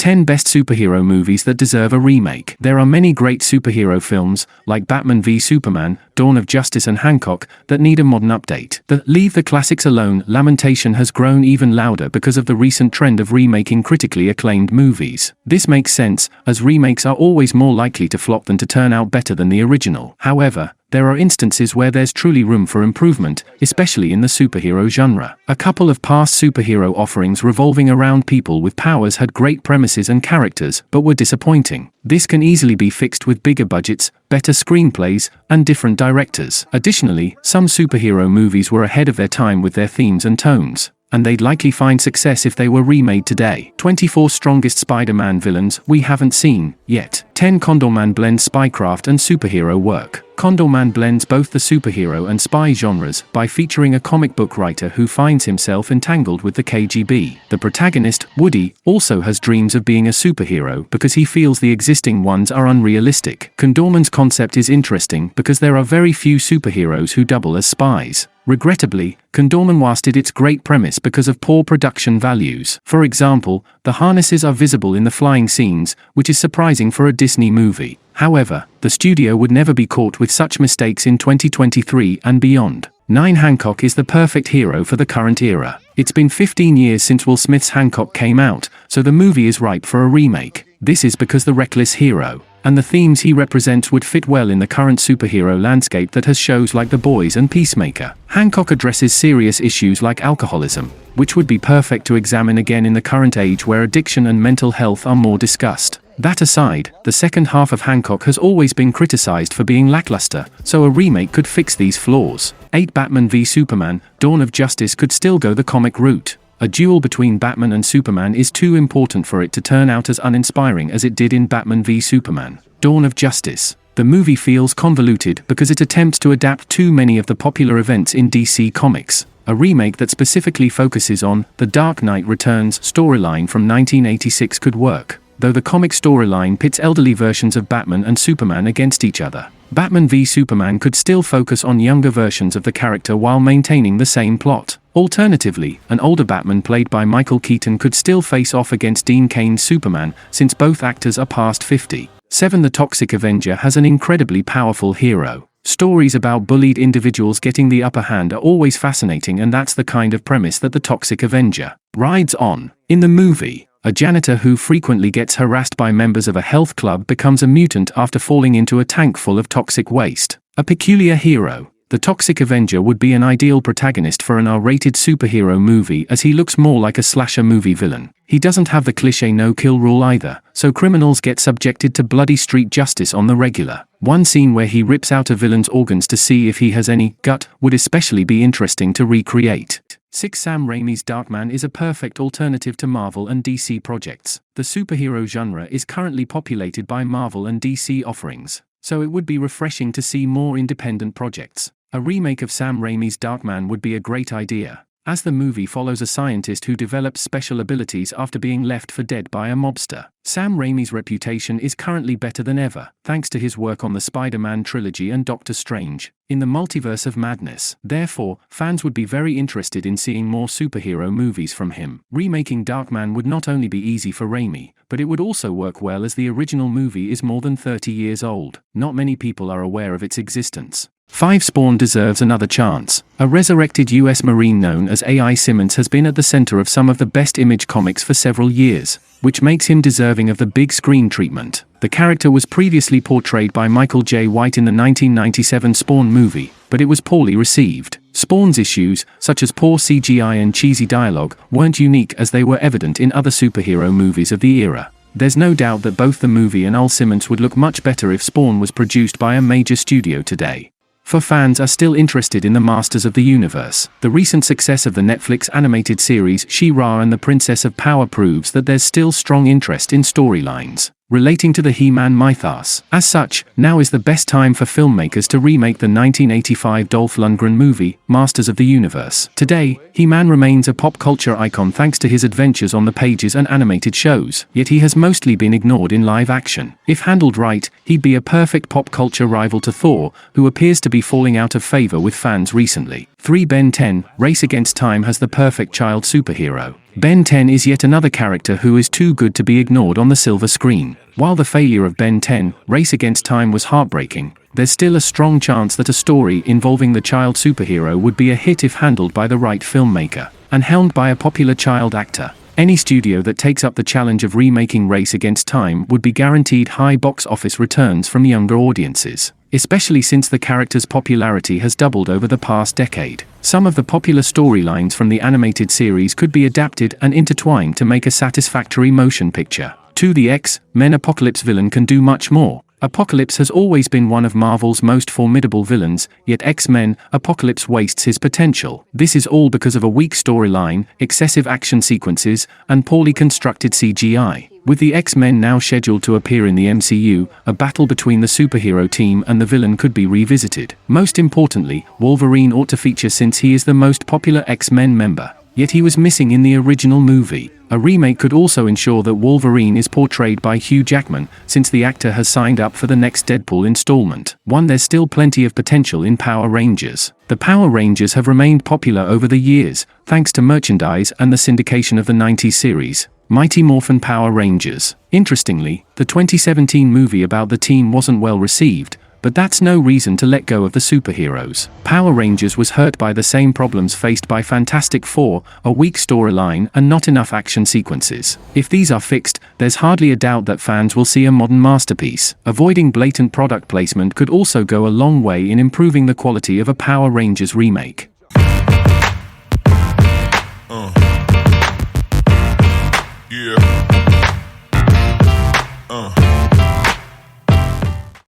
10 Best Superhero Movies That Deserve a Remake. There are many great superhero films, like Batman v Superman, Dawn of Justice and Hancock, that need a modern update. Leave the classics alone. Lamentation has grown even louder because of the recent trend of remaking critically acclaimed movies. This makes sense, as remakes are always more likely to flop than to turn out better than the original. However, there are instances where there's truly room for improvement, especially in the superhero genre. A couple of past superhero offerings revolving around people with powers had great premises and characters, but were disappointing. This can easily be fixed with bigger budgets, better screenplays, and different directors. Additionally, some superhero movies were ahead of their time with their themes and tones, and they'd likely find success if they were remade today. 24 Strongest Spider-Man Villains We Haven't Seen Yet. 10 Condorman blends spycraft and superhero work. Condorman blends both the superhero and spy genres by featuring a comic book writer who finds himself entangled with the KGB. The protagonist, Woody, also has dreams of being a superhero because he feels the existing ones are unrealistic. Condorman's concept is interesting because there are very few superheroes who double as spies. Regrettably, Condorman wasted its great premise because of poor production values. For example, the harnesses are visible in the flying scenes, which is surprising for a Disney movie. However, the studio would never be caught with such mistakes in 2023 and beyond. 9 Hancock is the perfect hero for the current era. It's been 15 years since Will Smith's Hancock came out, so the movie is ripe for a remake. This is because the reckless hero and the themes he represents would fit well in the current superhero landscape that has shows like The Boys and Peacemaker. Hancock addresses serious issues like alcoholism, which would be perfect to examine again in the current age where addiction and mental health are more discussed. That aside, the second half of Hancock has always been criticized for being lackluster, so a remake could fix these flaws. 8 Batman v Superman, Dawn of Justice could still go the comic route. A duel between Batman and Superman is too important for it to turn out as uninspiring as it did in Batman v Superman, Dawn of Justice. The movie feels convoluted because it attempts to adapt too many of the popular events in DC Comics. A remake that specifically focuses on The Dark Knight Returns storyline from 1986 could work, though the comic storyline pits elderly versions of Batman and Superman against each other. Batman v Superman could still focus on younger versions of the character while maintaining the same plot. Alternatively, an older Batman played by Michael Keaton could still face off against Dean Cain's Superman, since both actors are past 50. 7 The Toxic Avenger has an incredibly powerful hero. Stories about bullied individuals getting the upper hand are always fascinating, and that's the kind of premise that the Toxic Avenger rides on. In the movie, a janitor who frequently gets harassed by members of a health club becomes a mutant after falling into a tank full of toxic waste. A peculiar hero, the Toxic Avenger would be an ideal protagonist for an R-rated superhero movie, as he looks more like a slasher movie villain. He doesn't have the cliché no-kill rule either, so criminals get subjected to bloody street justice on the regular. One scene where he rips out a villain's organs to see if he has any gut would especially be interesting to recreate. 6 Sam Raimi's Darkman is a perfect alternative to Marvel and DC projects. The superhero genre is currently populated by Marvel and DC offerings, so it would be refreshing to see more independent projects. A remake of Sam Raimi's Darkman would be a great idea, as the movie follows a scientist who develops special abilities after being left for dead by a mobster. Sam Raimi's reputation is currently better than ever, thanks to his work on the Spider-Man trilogy and Doctor Strange in the Multiverse of Madness. Therefore, fans would be very interested in seeing more superhero movies from him. Remaking Darkman would not only be easy for Raimi, but it would also work well, as the original movie is more than 30 years old. Not many people are aware of its existence. 5 Spawn deserves another chance. A resurrected US Marine known as A.I. Simmons has been at the center of some of the best Image comics for several years, which makes him deserving of the big screen treatment. The character was previously portrayed by Michael J. White in the 1997 Spawn movie, but it was poorly received. Spawn's issues, such as poor CGI and cheesy dialogue, weren't unique, as they were evident in other superhero movies of the era. There's no doubt that both the movie and Al Simmons would look much better if Spawn was produced by a major studio today. For fans are still interested in the Masters of the Universe. The recent success of the Netflix animated series She-Ra and the Princess of Power proves that there's still strong interest in storylines relating to the He-Man mythos. As such, now is the best time for filmmakers to remake the 1985 Dolph Lundgren movie, Masters of the Universe. Today, He-Man remains a pop culture icon thanks to his adventures on the pages and animated shows, yet he has mostly been ignored in live action. If handled right, he'd be a perfect pop culture rival to Thor, who appears to be falling out of favor with fans recently. 3. Ben 10, Race Against Time has the perfect child superhero. Ben 10 is yet another character who is too good to be ignored on the silver screen. While the failure of Ben 10, Race Against Time was heartbreaking, there's still a strong chance that a story involving the child superhero would be a hit if handled by the right filmmaker, and helmed by a popular child actor. Any studio that takes up the challenge of remaking Race Against Time would be guaranteed high box office returns from younger audiences, especially since the character's popularity has doubled over the past decade. Some of the popular storylines from the animated series could be adapted and intertwined to make a satisfactory motion picture. 2. The X-Men Apocalypse villain can do much more. Apocalypse has always been one of Marvel's most formidable villains, yet X-Men Apocalypse wastes his potential. This is all because of a weak storyline, excessive action sequences, and poorly constructed CGI. With the X-Men now scheduled to appear in the MCU, a battle between the superhero team and the villain could be revisited. Most importantly, Wolverine ought to feature since he is the most popular X-Men member, yet he was missing in the original movie. A remake could also ensure that Wolverine is portrayed by Hugh Jackman, since the actor has signed up for the next Deadpool installment. 1. There's still plenty of potential in Power Rangers. The Power Rangers have remained popular over the years, thanks to merchandise and the syndication of the 90s series, Mighty Morphin Power Rangers. Interestingly, the 2017 movie about the team wasn't well received, but that's no reason to let go of the superheroes. Power Rangers was hurt by the same problems faced by Fantastic Four, a weak storyline and not enough action sequences. If these are fixed, there's hardly a doubt that fans will see a modern masterpiece. Avoiding blatant product placement could also go a long way in improving the quality of a Power Rangers remake.